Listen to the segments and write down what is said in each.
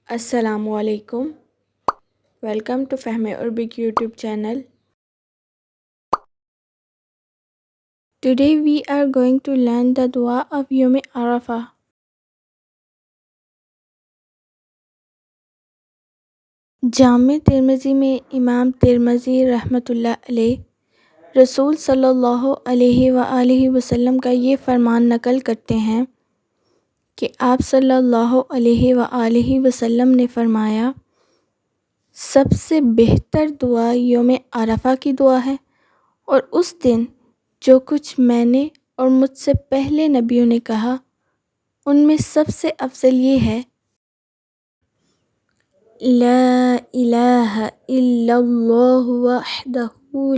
Assalamualaikum. Welcome to Fahme Arabic YouTube channel. Today we are going to learn the dua of Yom Arafah. जामे Tirmidhi में इमाम Tirmidhi रहमतुल्लाह अलैह रसूल सल्लल्लाहु अलैहि वसल्लम का ये फरमान नकल करते हैं कि आप सल्लल्लाहु अलैहि वसल्लम ने फरमाया, सबसे बेहतर दुआ यौम अरफा की दुआ है और उस दिन जो कुछ मैंने और मुझसे पहले नबियों ने कहा उनमें सबसे अफजल ये है, ला इलाहा इल्लल्लाहु वहदहु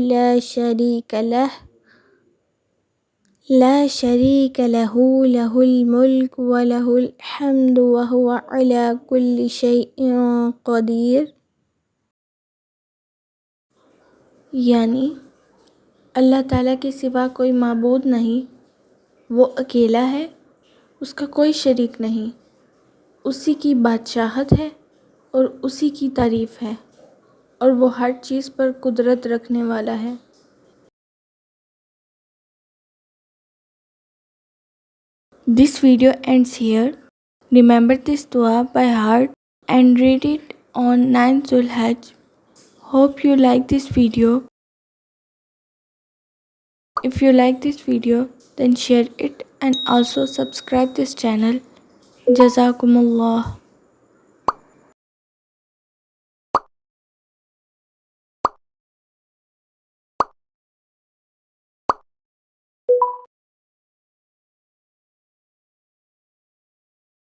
ला शरीक लहू लहुल मुल्क व लहुल हम्दु व हुवा अला कुल्ली शैइन क़दीर। यानी अल्लाह ताला के सिवा कोई माबूद नहीं, वो अकेला है, उसका कोई शरीक नहीं, उसी की बादशाहत है और उसी की तारीफ़ है और वो हर चीज़ पर कुदरत रखने वाला है। This video ends here. Remember this dua by heart and read it on 9th Zulhijjah. Hope you like this video. If you like this video, then share it and also subscribe this channel. Jazakumullah.